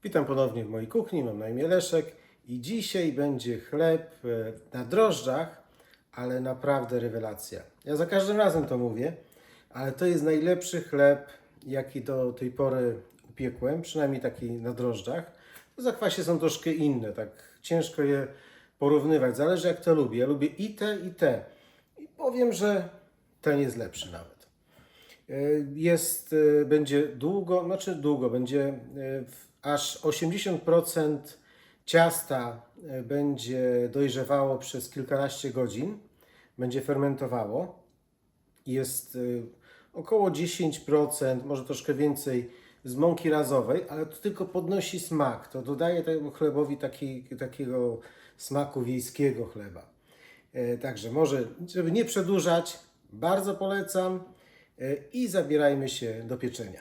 Witam ponownie w mojej kuchni, mam na imię Leszek i dzisiaj będzie chleb na drożdżach, ale naprawdę rewelacja. Ja za każdym razem to mówię, ale to jest najlepszy chleb, jaki do tej pory upiekłem, przynajmniej taki na drożdżach. W zakwasie są troszkę inne, tak ciężko je porównywać, zależy jak to lubię. Ja lubię i te, i te. I powiem, że ten jest lepszy nawet. Będzie długo, będzie aż 80% ciasta będzie dojrzewało przez kilkanaście godzin, będzie fermentowało. Jest około 10%, może troszkę więcej z mąki razowej, ale to tylko podnosi smak. To dodaje temu chlebowi takiego smaku wiejskiego chleba. Także może, żeby nie przedłużać, bardzo polecam i zabierajmy się do pieczenia.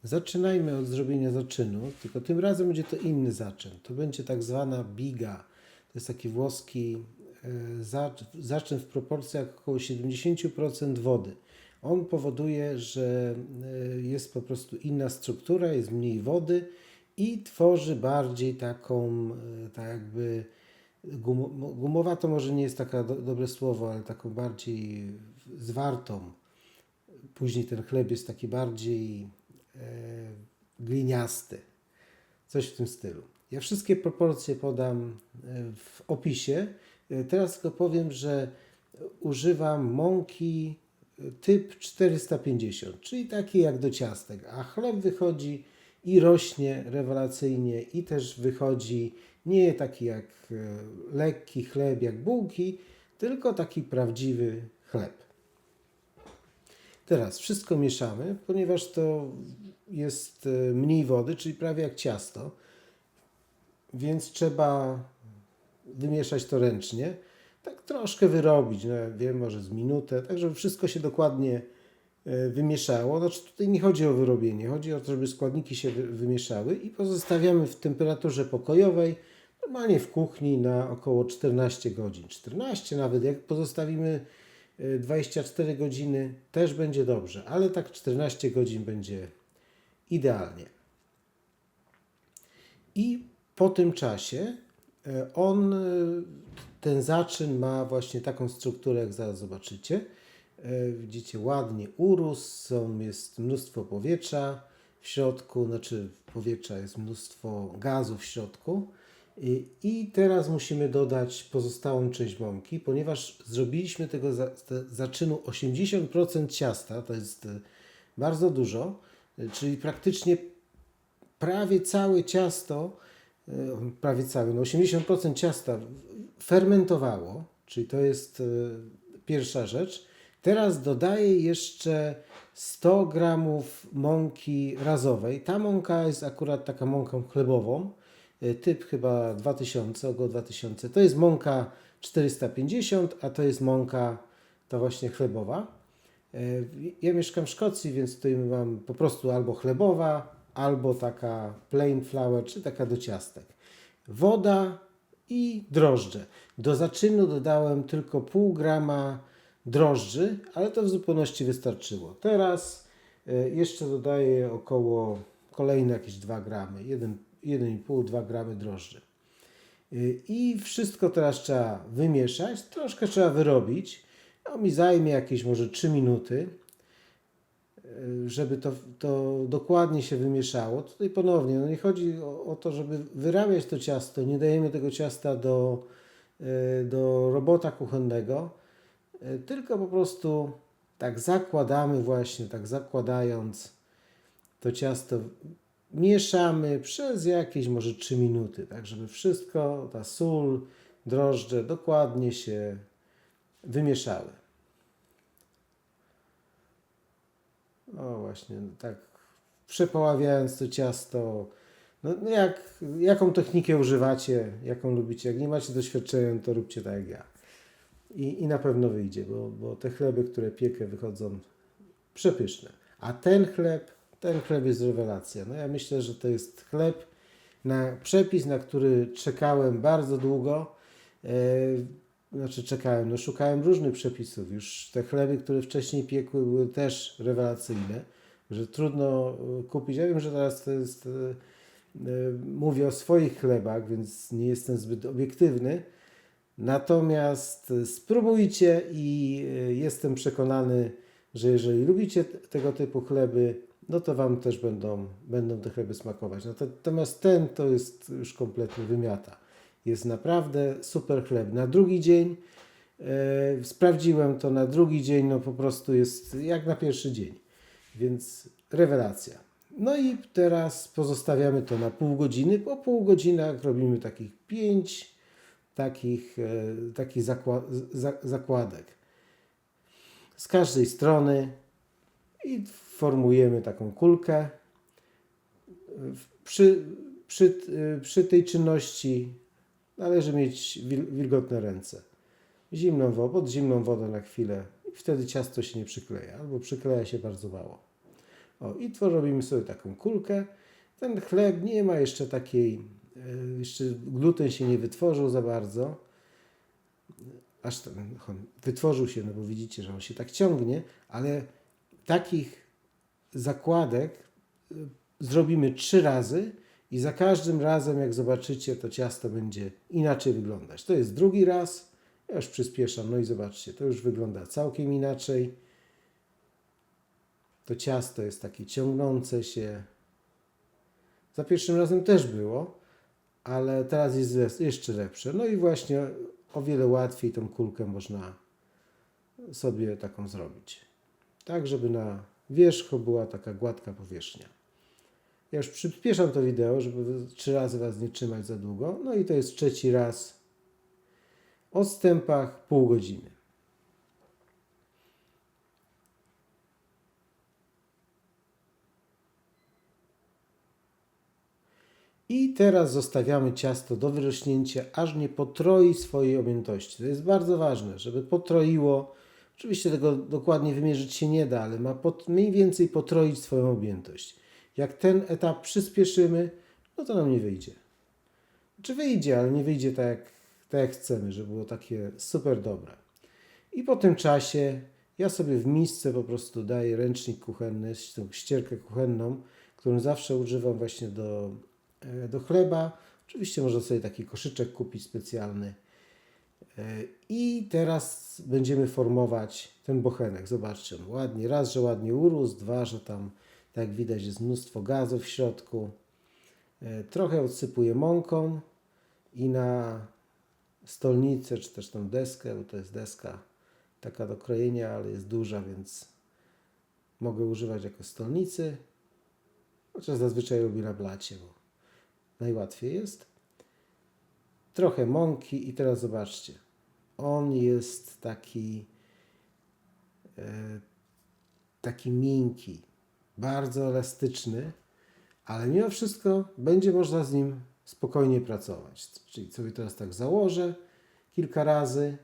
Zaczynajmy od zrobienia zaczynu, tylko tym razem będzie to inny zaczyn. To będzie tak zwana biga. To jest taki włoski zaczyn w proporcjach około 70% wody. On powoduje, że jest po prostu inna struktura, jest mniej wody i tworzy bardziej taką, tak jakby gumowa to może nie jest taka dobre słowo, ale taką bardziej zwartą. Później ten chleb jest taki bardziej gliniasty. Coś w tym stylu. Ja wszystkie proporcje podam w opisie. Teraz tylko powiem, że używam mąki typ 450, czyli taki jak do ciastek, a chleb wychodzi i rośnie rewelacyjnie i też wychodzi nie taki jak lekki chleb, jak bułki, tylko taki prawdziwy chleb. Teraz wszystko mieszamy, ponieważ to jest mniej wody, czyli prawie jak ciasto, więc trzeba wymieszać to ręcznie, tak troszkę wyrobić, no ja wiem, może z minutę, tak żeby wszystko się dokładnie wymieszało. Znaczy tutaj nie chodzi o wyrobienie, chodzi o to, żeby składniki się wymieszały i pozostawiamy w temperaturze pokojowej, normalnie w kuchni na około 14 godzin. 14 nawet, jak pozostawimy 24 godziny też będzie dobrze, ale tak 14 godzin będzie idealnie. I po tym czasie ten zaczyn ma właśnie taką strukturę, jak zaraz zobaczycie. Widzicie, ładnie urósł, jest mnóstwo powietrza w środku, znaczy powietrza jest mnóstwo gazu w środku. I teraz musimy dodać pozostałą część mąki, ponieważ zrobiliśmy tego zaczynu 80% ciasta, to jest bardzo dużo, czyli praktycznie prawie całe ciasto, prawie całe, no 80% ciasta fermentowało, czyli to jest pierwsza rzecz. Teraz dodaję jeszcze 100 gramów mąki razowej. Ta mąka jest akurat taka mąką chlebową, typ chyba 2000, około 2000. To jest mąka 450, a to jest mąka ta właśnie chlebowa. Ja mieszkam w Szkocji, więc tutaj mam po prostu albo chlebowa, albo taka plain flour, czy taka do ciastek. Woda i drożdże. Do zaczynu dodałem tylko pół grama drożdży, ale to w zupełności wystarczyło. Teraz jeszcze dodaję około kolejne jakieś 2 gramy, 1,5-2 gramy drożdży. I wszystko teraz trzeba wymieszać, troszkę trzeba wyrobić. No, mi zajmie jakieś może 3 minuty, żeby to dokładnie się wymieszało. Tutaj ponownie, no nie chodzi o to, żeby wyrabiać to ciasto, nie dajemy tego ciasta do robota kuchennego, tylko po prostu tak zakładamy właśnie, tak zakładając to ciasto, mieszamy przez jakieś może 3 minuty, tak żeby wszystko, ta sól, drożdże dokładnie się wymieszały. No właśnie, tak przepoławiając to ciasto, no jaką technikę używacie, jaką lubicie. Jak nie macie doświadczenia, to róbcie tak jak ja. I na pewno wyjdzie, bo te chleby, które piekę, wychodzą przepyszne. A ten chleb jest rewelacja. No ja myślę, że to jest chleb na przepis, na który czekałem bardzo długo. Szukałem różnych przepisów. Już te chleby, które wcześniej piekły, były też rewelacyjne. że trudno kupić. Ja wiem, że teraz to jest, mówię o swoich chlebach, więc nie jestem zbyt obiektywny. Natomiast spróbujcie i jestem przekonany, że jeżeli lubicie tego typu chleby, no to Wam też będą te chleby smakować. Natomiast ten to jest już kompletnie wymiata. Jest naprawdę super chleb. Na drugi dzień, sprawdziłem to, na drugi dzień no po prostu jest jak na pierwszy dzień. Więc rewelacja. No i teraz pozostawiamy to na pół godziny. Po pół godzinach robimy takich 5 takich zakładek z każdej strony i formujemy taką kulkę. Przy tej czynności należy mieć wilgotne ręce. Pod zimną wodą na chwilę i wtedy ciasto się nie przykleja, albo przykleja się bardzo mało. I robimy sobie taką kulkę. Ten chleb nie ma jeszcze takiej, jeszcze gluten się nie wytworzył za bardzo. Aż ten wytworzył się, no bo widzicie, że on się tak ciągnie, ale takich zakładek zrobimy 3 razy i za każdym razem, jak zobaczycie, to ciasto będzie inaczej wyglądać. To jest drugi raz. Ja już przyspieszam, no i zobaczcie, to już wygląda całkiem inaczej. To ciasto jest takie ciągnące się. Za pierwszym razem też było, ale teraz jest jeszcze lepsze. No i właśnie o wiele łatwiej tą kulkę można sobie taką zrobić. Tak, żeby na wierzchu była taka gładka powierzchnia. Ja już przyspieszam to wideo, żeby 3 razy Was nie trzymać za długo. No i to jest trzeci raz. O odstępach pół godziny. I teraz zostawiamy ciasto do wyrośnięcia, aż nie potroi swojej objętości. To jest bardzo ważne, żeby potroiło. Oczywiście tego dokładnie wymierzyć się nie da, ale ma mniej więcej potroić swoją objętość. Jak ten etap przyspieszymy, no to nam nie wyjdzie. Czy wyjdzie, ale nie wyjdzie tak jak chcemy, żeby było takie super dobre. I po tym czasie ja sobie w misce po prostu daję ręcznik kuchenny, tą ścierkę kuchenną, którą zawsze używam właśnie do chleba. Oczywiście można sobie taki koszyczek kupić specjalny. I teraz będziemy formować ten bochenek. Zobaczcie, on ładnie, raz, że ładnie urósł, dwa, że tam, tak jak widać, jest mnóstwo gazów w środku. Trochę odsypuję mąką i na stolnicę, czy też tą deskę, bo to jest deska taka do krojenia, ale jest duża, więc mogę używać jako stolnicy. Chociaż zazwyczaj robię na blacie, bo najłatwiej jest. Trochę mąki i teraz zobaczcie. On jest taki miękki, bardzo elastyczny, ale mimo wszystko będzie można z nim spokojnie pracować. Czyli sobie teraz tak założę kilka razy,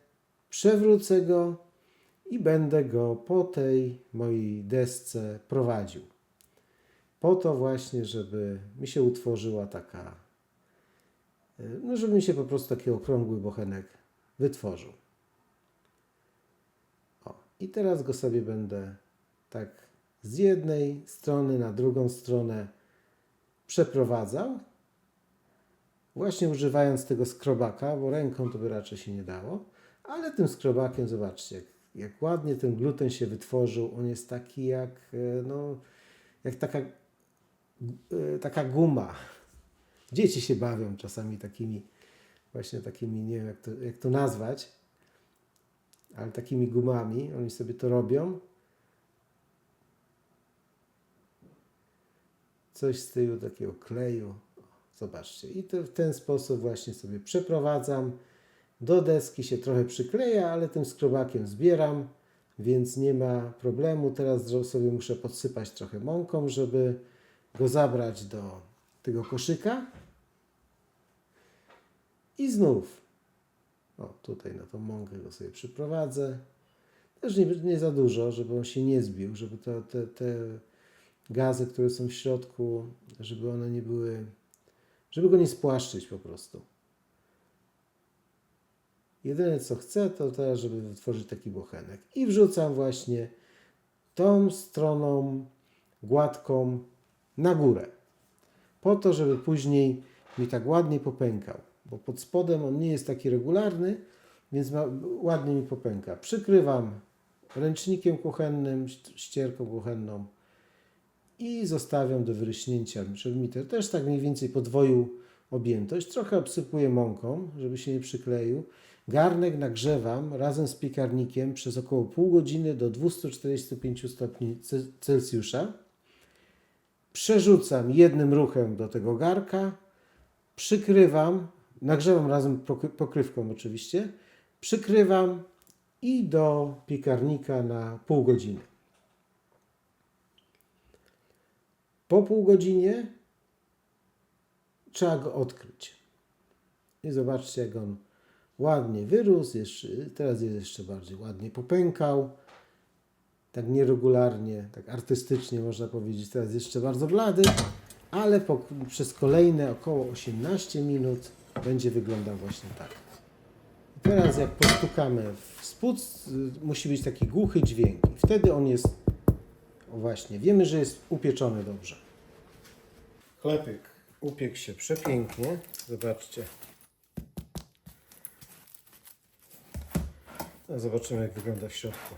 przewrócę go i będę go po tej mojej desce prowadził. Po to właśnie, żeby mi się utworzyła taka, no żeby mi się po prostu taki okrągły bochenek wytworzył. I teraz go sobie będę tak z jednej strony na drugą stronę przeprowadzał. Właśnie używając tego skrobaka, bo ręką to by raczej się nie dało, ale tym skrobakiem zobaczcie, jak ładnie ten gluten się wytworzył. On jest taki jak taka guma. Dzieci się bawią czasami takimi, nie wiem jak to nazwać, ale takimi gumami. Oni sobie to robią. Coś z stylu takiego kleju. Zobaczcie. I to w ten sposób właśnie sobie przeprowadzam. Do deski się trochę przykleja, ale tym skrobakiem zbieram, więc nie ma problemu. Teraz sobie muszę podsypać trochę mąką, żeby go zabrać do tego koszyka. I znów, tutaj na tą mąkę go sobie przyprowadzę. Też nie za dużo, żeby on się nie zbił, żeby te gazy, które są w środku, żeby one nie były, żeby go nie spłaszczyć po prostu. Jedyne co chcę, to teraz, żeby wytworzyć taki bochenek. I wrzucam właśnie tą stroną gładką na górę. Po to, żeby później mi tak ładnie popękał. Bo pod spodem on nie jest taki regularny, więc ładnie mi popęka. Przykrywam ręcznikiem kuchennym, ścierką kuchenną i zostawiam do wyryśnięcia, żeby mi też tak mniej więcej podwoił objętość. Trochę obsypuję mąką, żeby się nie przykleił. Garnek nagrzewam razem z piekarnikiem przez około pół godziny do 245 stopni Celsjusza. Przerzucam jednym ruchem do tego garka, przykrywam, nagrzewam razem pokrywką oczywiście, przykrywam i do piekarnika na pół godziny. Po pół godzinie trzeba go odkryć. I zobaczcie, jak on ładnie wyrósł, teraz jest jeszcze bardziej ładnie popękał, tak nieregularnie, tak artystycznie można powiedzieć, teraz jeszcze bardzo blady, ale przez kolejne około 18 minut będzie wyglądał właśnie tak. I teraz jak postukamy w spód, musi być taki głuchy dźwięk. I wtedy on jest, o właśnie, wiemy, że jest upieczony dobrze. Chlebek upiekł się przepięknie, zobaczcie. No, zobaczymy, jak wygląda w środku.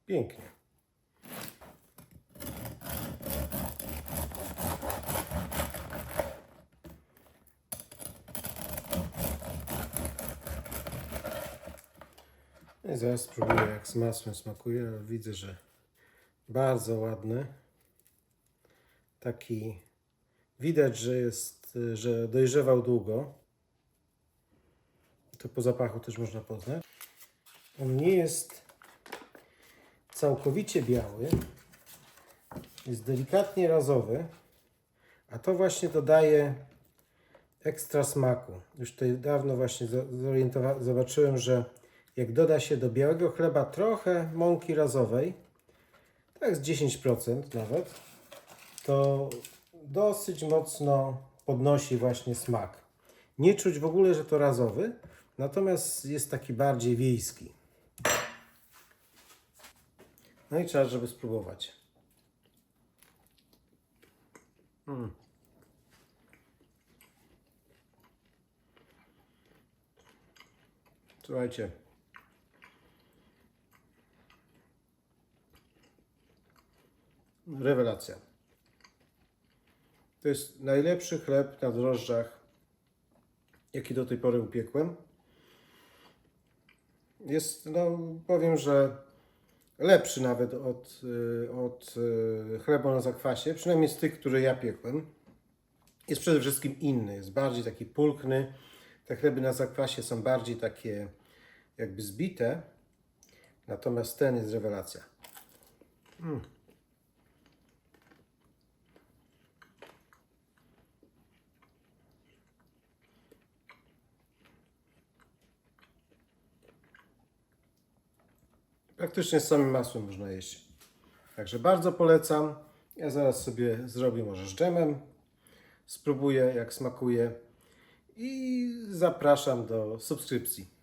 Pięknie. I zaraz spróbuję, jak z masłem smakuje. Widzę, że bardzo ładny. Taki widać, że dojrzewał długo. To po zapachu też można poznać. On nie jest całkowicie biały. Jest delikatnie razowy. A to właśnie dodaje ekstra smaku. Już tutaj dawno właśnie zobaczyłem, że jak doda się do białego chleba trochę mąki razowej, tak z 10% nawet, to dosyć mocno podnosi właśnie smak. Nie czuć w ogóle, że to razowy, natomiast jest taki bardziej wiejski. No i trzeba, żeby spróbować. Słuchajcie. Rewelacja. To jest najlepszy chleb na drożdżach, jaki do tej pory upiekłem. Jest, no powiem, że lepszy nawet od chleba na zakwasie, przynajmniej z tych, które ja piekłem. Jest przede wszystkim inny, jest bardziej taki pulchny. Te chleby na zakwasie są bardziej takie jakby zbite, natomiast ten jest rewelacja. Praktycznie z samym masłem można jeść. Także bardzo polecam. Ja zaraz sobie zrobię może z dżemem. Spróbuję, jak smakuje. I zapraszam do subskrypcji.